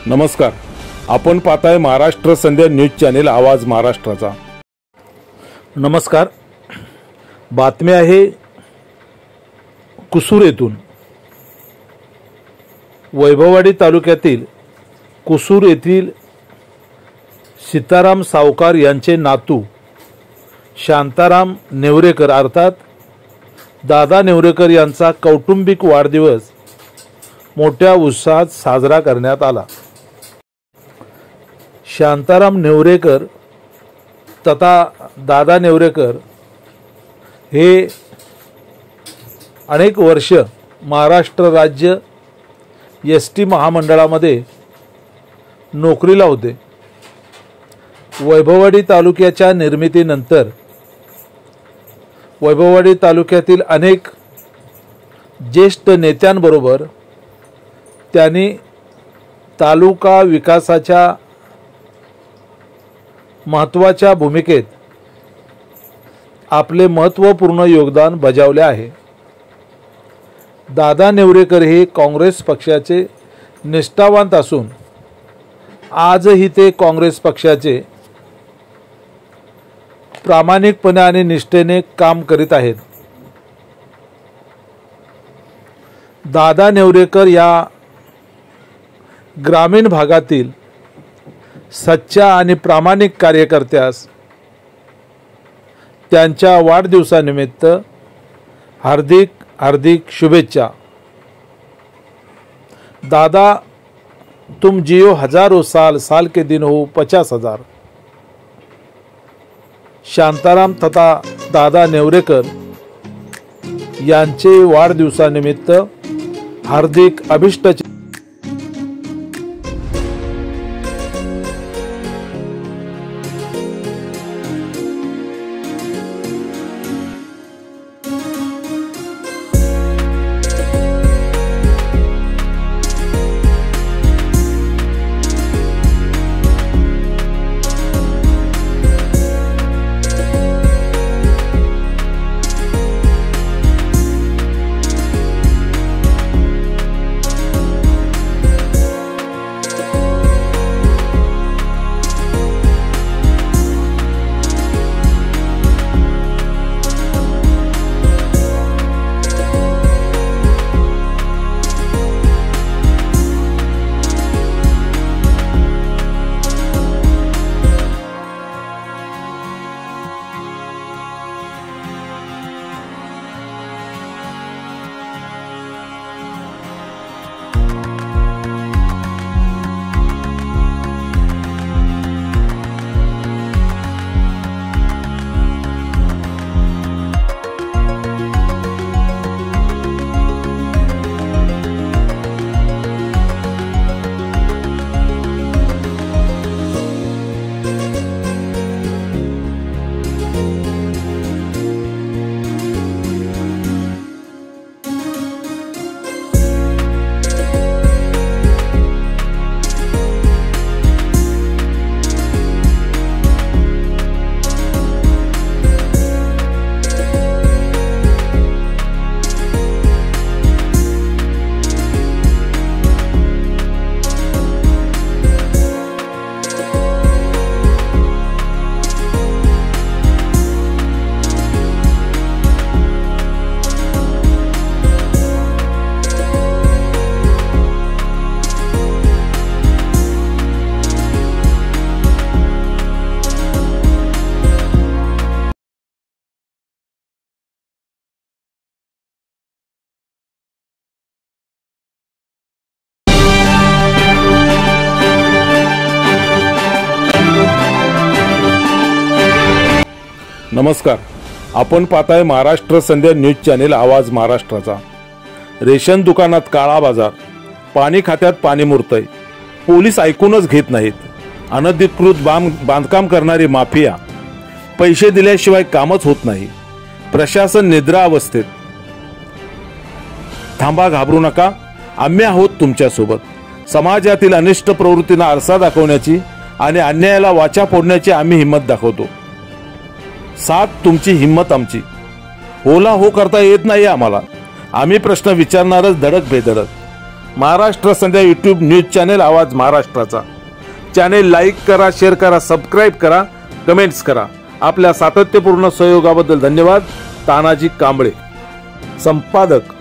नमस्कार, आपण पाहताय महाराष्ट्र संध्या न्यूज चॅनेल आवाज महाराष्ट्राचा। नमस्कार, बातमी आहे कुसूर येथून। वैभववाडी तालुक्यातील कुसूर येथील सीताराम सावकार यांचे नातू शांताराम नेवरेकर अर्थात दादा नेवरेकर यांचा कौटुंबिक वाढदिवस मोठ्या उत्साहात साजरा करण्यात आला। शांताराम नेवरेकर तथा दादा नेवरेकर हे अनेक वर्ष महाराष्ट्र राज्य एसटी महामंडळामध्ये नोकरीला होते। वैभववाडी तालुक्याच्या निर्मितीनंतर वैभववाडी तालुक्यातील अनेक ज्येष्ठ नेत्यांबरोबर त्यांनी तालुका विकासाच्या महत्त्वाच्या भूमिकेत आपले महत्त्वपूर्ण योगदान बजावले आहे। दादा नेवरेकर हे काँग्रेस पक्षाचे निष्ठावंत असून आजही ते काँग्रेस पक्षाचे प्रामाणिकपणे आणि निष्ठेने काम करीत आहेत। दादा नेवरेकर या ग्रामीण भागातील सच्चा आणि प्रामाणिक कार्यकर्त्यास त्यांच्या वाढदिवसानिमित्त हार्दिक हार्दिक शुभेच्छा। दादा, तुम जियो हजारों साल, साल के दिन हो 50,000। शांताराम तथा दादा नेवरेकर यांचे वाढदिवसानिमित्त हार्दिक अभिष्ट। नमस्कार, आपण पाहताय महाराष्ट्र संध्या न्यूज चॅनेल आवाज महाराष्ट्राचा। रेशन दुकानात काळा बाजार, पाणी खात्यात पाणी मुरतय, पोलीस ऐकूनच घेत नाहीत, अनधिकृत बांधकाम करणारी माफिया, पैसे दिल्याशिवाय कामच होत नाही, प्रशासन निद्रा अवस्थेत। थांबा, घाबरू नका, आम्ही आहोत तुमच्या सोबत। समाजातील अनिष्ट प्रवृत्तींना आरसा दाखवण्याची आणि अन्यायाला वाचा फोडण्याची आम्ही हिम्मत दाखवतो। साथ तुमची, हिम्मत आमची। होला हो करता येत नाही आम्हाला, आम्ही प्रश्न विचारणारच धडक बेधडक। महाराष्ट्र संध्या यूट्यूब न्यूज चॅनेल आवाज महाराष्ट्राचा चॅनेल लाईक करा, शेअर करा, सबस्क्राईब करा, कमेंट्स करा. आपल्या सातत्यपूर्ण सहयोगाबद्दल धन्यवाद. तानाजी कांबळे, संपादक